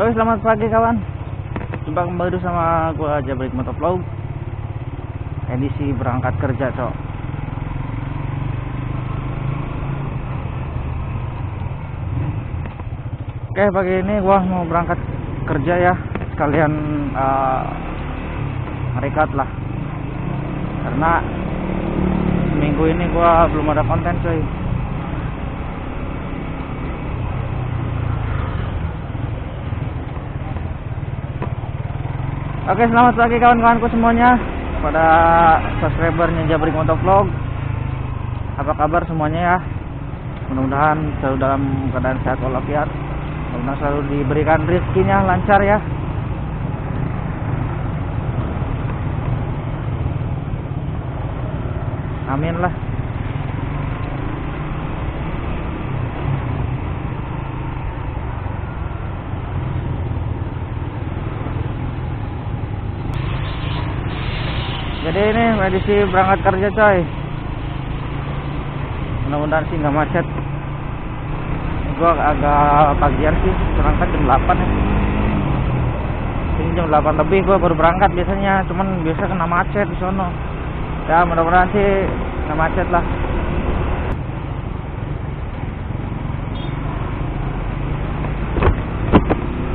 Oke, selamat pagi kawan. Jumpa kembali sama gua Jabrik Motovlog. Edisi berangkat kerja, cok. Oke, pagi ini gua mau berangkat kerja ya. Sekalian record lah. Karena minggu ini gua belum ada konten, coy. Oke, selamat pagi kawan-kawanku semuanya, pada subscribernya Jabrik Motovlog. Apa kabar semuanya ya? Mudah-mudahan selalu dalam keadaan sehat walafiat. Mudah-mudahan selalu diberikan rezekinya lancar ya. Amin lah. Jadi ini edisi berangkat kerja, coy. Mudah-mudahan sih nggak macet. Gua agak pagian sih, berangkat jam 8 ya. Ini jam 8 lebih gua baru berangkat biasanya, cuman biasa kena macet di sono. Ya mudah-mudahan sih nggak macet lah.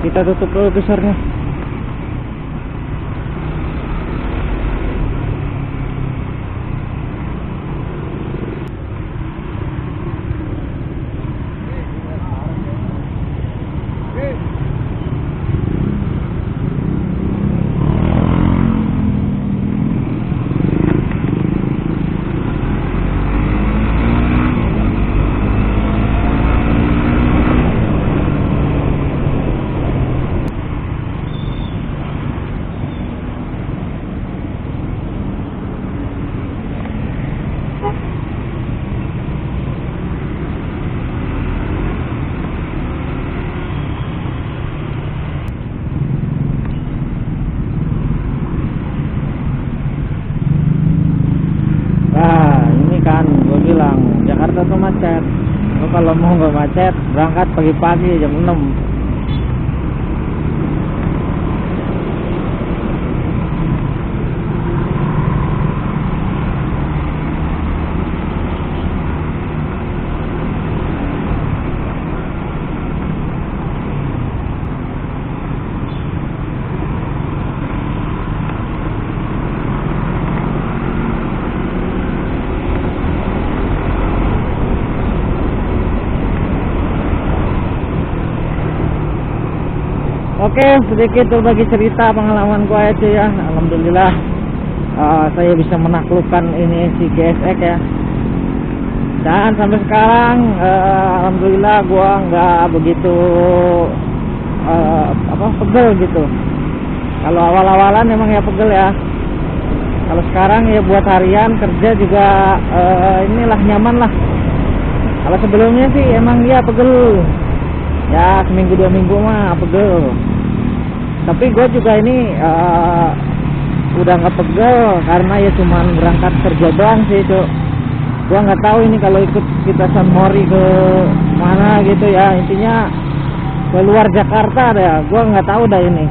Kita tutup dulu besarnya. Kan gue bilang Jakarta tuh macet. Lo kalau mau nggak macet berangkat pagi-pagi jam 6. Oke, sedikit berbagi cerita pengalaman gue aja ya. Alhamdulillah saya bisa menaklukkan ini si GSX ya. Dan sampai sekarang alhamdulillah gue nggak begitu pegel gitu. Kalau awal-awalan emang ya pegel ya. Kalau sekarang ya buat harian kerja juga inilah nyaman lah. Kalau sebelumnya sih emang ya pegel. Ya seminggu 2 minggu mah pegel. Tapi gue juga ini udah nggak pegel karena ya cuman berangkat kerja doang sih, Cuk. Gue nggak tahu ini kalau ikut kita San Mori ke mana gitu ya, intinya ke luar Jakarta ya. Gue nggak tahu dah ini.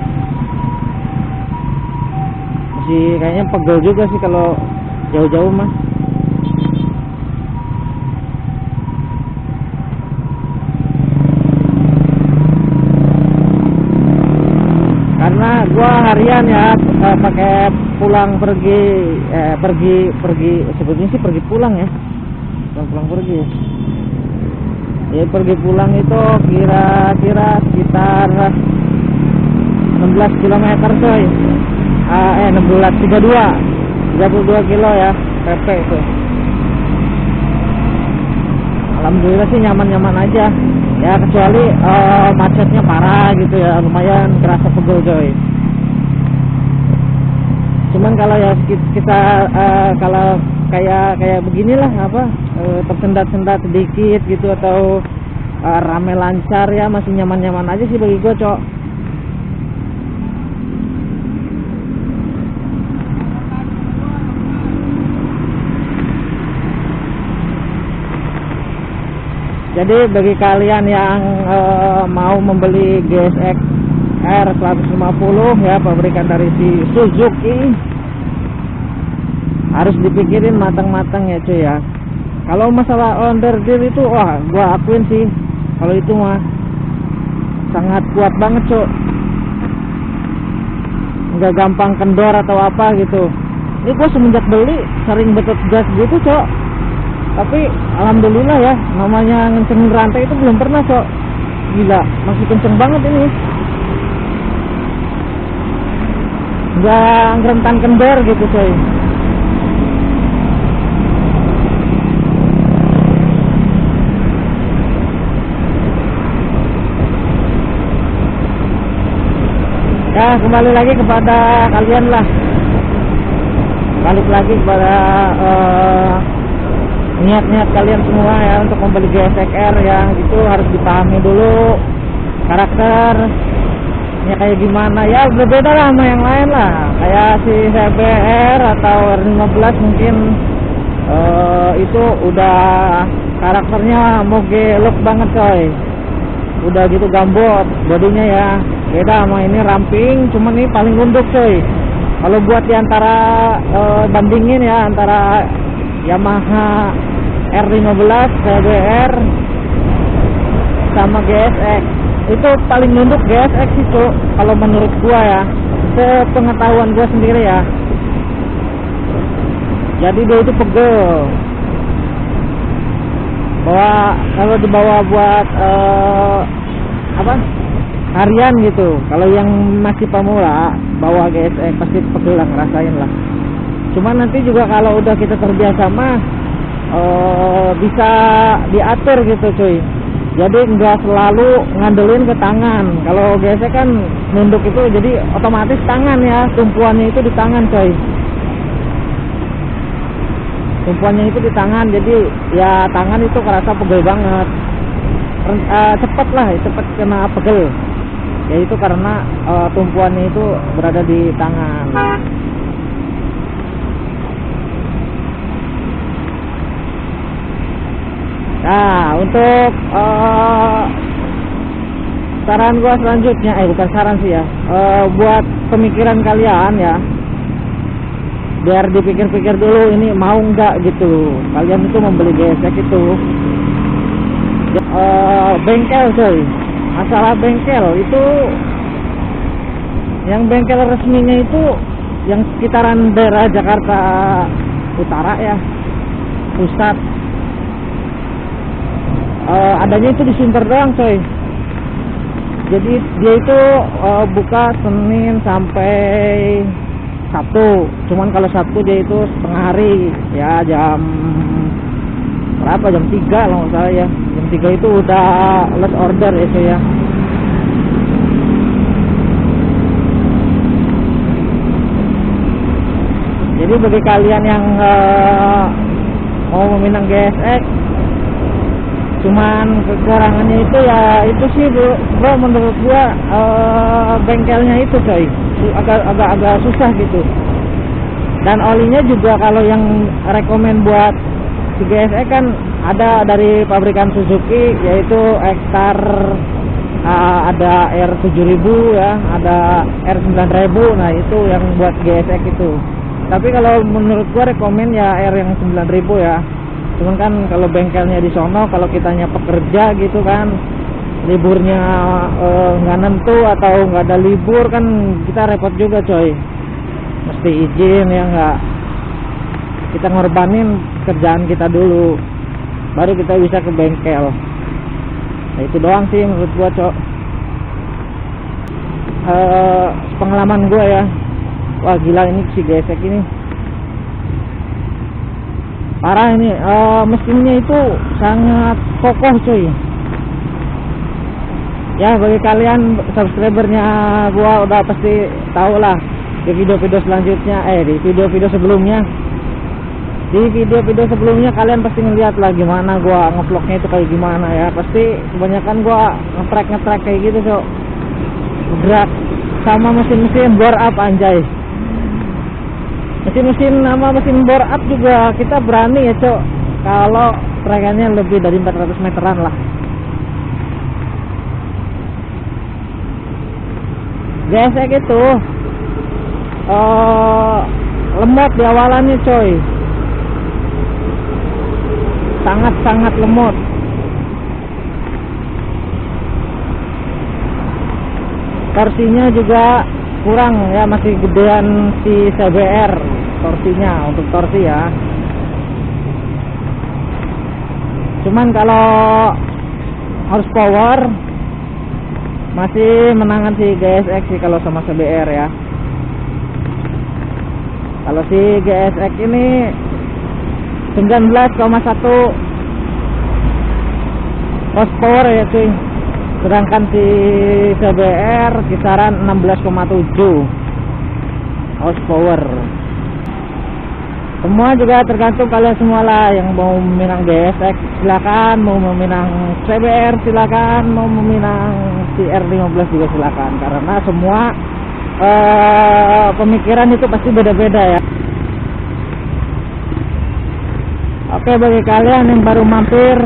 Masih kayaknya pegel juga sih kalau jauh-jauh mah. Karena gua harian ya pakai pulang pergi sebetulnya sih pergi pulang ya, pulang pergi ya, pergi pulang itu kira-kira sekitar 16 km coy. 32 kilo ya PP itu. Alhamdulillah sih nyaman-nyaman aja ya, kecuali macetnya parah gitu ya, lumayan kerasa pegel coy. Cuman kalau ya kita kalau kayak beginilah tersendat-sendat sedikit gitu atau rame lancar ya, masih nyaman-nyaman aja sih bagi gue, cok. Jadi bagi kalian yang mau membeli GSX R150 ya, pabrikan dari si Suzuki. Harus dipikirin matang-matang ya cuy ya. Kalau masalah underdeal itu wah gua akuin sih, kalau itu mah sangat kuat banget cuy, nggak gampang kendor atau apa gitu. Ini gua semenjak beli sering betot gas gitu cok, tapi alhamdulillah ya, namanya ngencengin rantai itu belum pernah cok. Gila, masih kenceng banget ini, nggak ngerentan kendor gitu coy. Ya, kembali lagi kepada kalian lah, balik lagi kepada niat-niat kalian semua ya untuk membeli GSX-R yang itu harus dipahami dulu karakternya kayak gimana ya, berbeda lah sama yang lain lah, kayak si CBR atau R15 mungkin itu udah karakternya moge look banget coy, udah gitu gambot bodinya ya. Beda sama ini ramping, cuman ini paling nunduk coy. Kalau buat diantara bandingin ya antara Yamaha R15, CBR sama GSX, itu paling nunduk GSX itu kalau menurut gua ya, sepengetahuan gua sendiri ya. Jadi dia itu pegel. Kalau dibawa buat harian gitu, kalau yang masih pemula bawa GSX pasti pegel lah, ngerasain lah. Cuman nanti juga kalau udah kita terbiasa mah bisa diatur gitu cuy, jadi nggak selalu ngandelin ke tangan. Kalau GSX kan nunduk itu jadi otomatis tangan ya, tumpuannya itu di tangan coy, tumpuannya itu di tangan, jadi ya tangan itu kerasa pegel banget, cepet kena pegel ya, itu karena tumpuannya itu berada di tangan. Nah, untuk saran gua selanjutnya, bukan saran sih ya, buat pemikiran kalian ya, biar dipikir-pikir dulu ini mau nggak gitu kalian itu membeli GSX itu. Bengkel coy, masalah bengkel itu, yang bengkel resminya itu yang sekitaran daerah Jakarta Utara ya, pusat, adanya itu di Sunter doang coy. Jadi dia itu buka Senin sampai Sabtu, cuman kalau Sabtu dia itu setengah hari ya, jam berapa, jam 3 kalau nggak salah ya, jam 3 itu udah last order ya coy ya. Jadi bagi kalian yang mau meminang GSX, cuman kekurangannya itu ya itu sih bro, menurut gua bengkelnya itu coy agak susah gitu. Dan olinya juga kalau yang rekomen buat si GSX kan ada dari pabrikan Suzuki, yaitu X-Star, ada R7000 ya, ada R9000. Nah itu yang buat GSX itu. Tapi kalau menurut gua rekomen ya R yang 9000 ya. Cuman kan kalau bengkelnya di sono, kalau kitanya pekerja gitu kan, liburnya nggak nentu atau nggak ada libur kan, kita repot juga coy, mesti izin ya nggak, kita ngorbanin kerjaan kita dulu baru kita bisa ke bengkel. Nah itu doang sih menurut gua cok, pengalaman gua ya. Wah gila ini si GSX ini parah ini, mesinnya itu sangat kokoh cuy. Ya bagi kalian subscribernya gua udah pasti tahu lah di video-video selanjutnya, di video-video sebelumnya. Di video-video sebelumnya kalian pasti ngeliat lah gimana gua ngevlognya itu kayak gimana ya. Pasti kebanyakan gua ngetrack kayak gitu cok, gerak sama mesin-mesin bore up anjay. Mesin-mesin sama mesin bore up juga kita berani ya cok, kalau trackannya lebih dari 400 meteran lah. GSX itu lemot di awalannya coy, sangat lemot. Torsinya juga kurang ya, masih gedean si CBR torsinya, untuk torsi ya. Cuman kalau horsepower masih menangan si GSX sih kalau sama CBR ya. Kalau si GSX ini 19,1 horsepower ya cuy, sedangkan si CBR kisaran 16,7 horsepower. Semua juga tergantung kalian semua lah, yang mau meminang GSX silakan, mau meminang CBR silakan, mau meminang si R15 juga silakan, karena semua pemikiran itu pasti beda-beda ya. Oke, bagi kalian yang baru mampir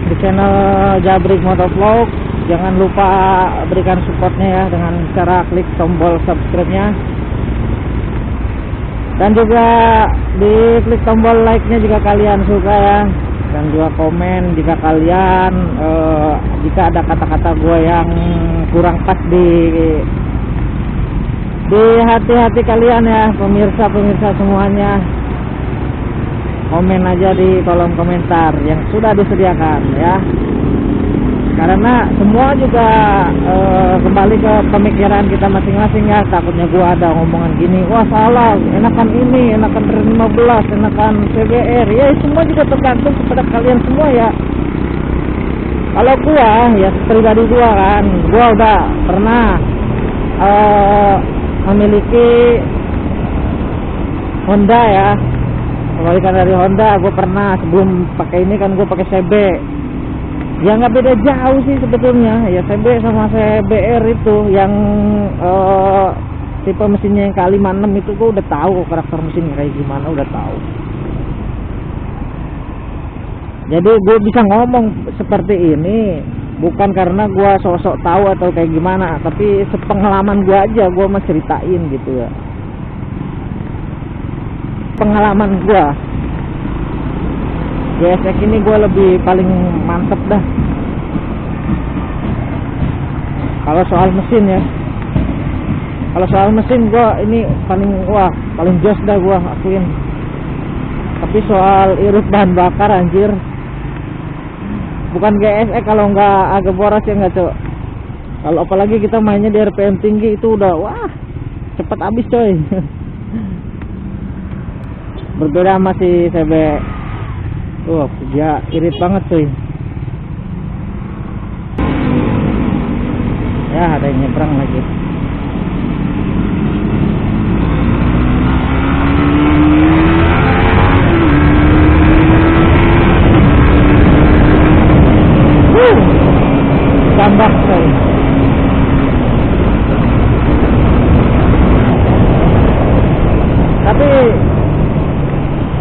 di channel Jabrik Motovlog, jangan lupa berikan supportnya ya dengan cara klik tombol subscribe-nya, dan juga di klik tombol like-nya jika kalian suka ya, dan juga komen jika kalian jika ada kata-kata gue yang kurang pas di hati-hati kalian ya, pemirsa semuanya. Komen aja di kolom komentar yang sudah disediakan ya, karena semua juga kembali ke pemikiran kita masing-masing ya. Takutnya gua ada ngomongan gini, wah salah, enakan ini, enakan R15, enakan CBR ya, semua juga tergantung kepada kalian semua ya. Kalau gua ya pribadi gua kan, gua udah pernah memiliki Honda ya, kebalikan dari Honda. Gue pernah sebelum pakai ini kan gue pakai CB ya, nggak beda jauh sih sebetulnya ya. CB sama CBR itu yang tipe mesinnya yang K56 itu gue udah tahu karakter mesinnya kayak gimana, udah tahu. Jadi gue bisa ngomong seperti ini bukan karena gue sosok tahu atau kayak gimana, tapi sepengalaman gue aja, gue mah ceritain gitu ya, pengalaman gue. GSX ini gue lebih paling mantep dah kalau soal mesin ya. Kalau soal mesin gue ini paling jos dah gue akuin. Tapi soal irit bahan bakar anjir, bukan GSX kalau nggak agak boros ya nggak cok. Kalau apalagi kita mainnya di RPM tinggi itu udah cepet habis coy. Berbeda sama si CB, dia irit banget cuy. Ya ada yang nyebrang lagi. Tambah coy. Tapi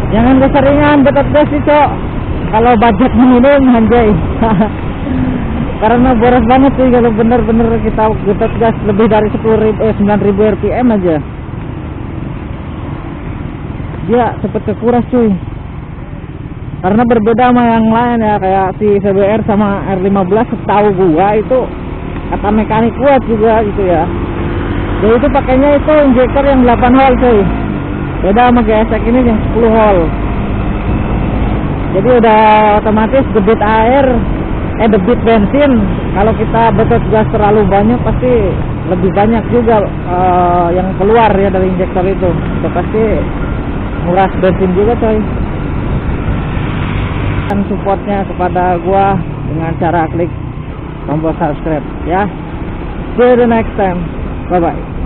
jangan keseringan betot gas sih cok, kalau budget minum anjay. Karena boros banget sih kalau bener-bener kita betot gas lebih dari 9.000 rpm aja, dia cepet kekuras cuy. Karena berbeda sama yang lain ya, kayak si CBR sama R15 setahu gua itu kata mekanik kuat juga gitu ya. Jadi itu pakainya itu injektor yang 8 hole cuy. Beda sama GSX ini yang 10 hole. Jadi udah otomatis debit debit bensin. Kalau kita betot gas terlalu banyak pasti lebih banyak juga yang keluar ya dari injektor itu. Itu pasti nguras bensin juga coy. Dan supportnya kepada gua dengan cara klik tombol subscribe ya. See you the next time. Bye bye.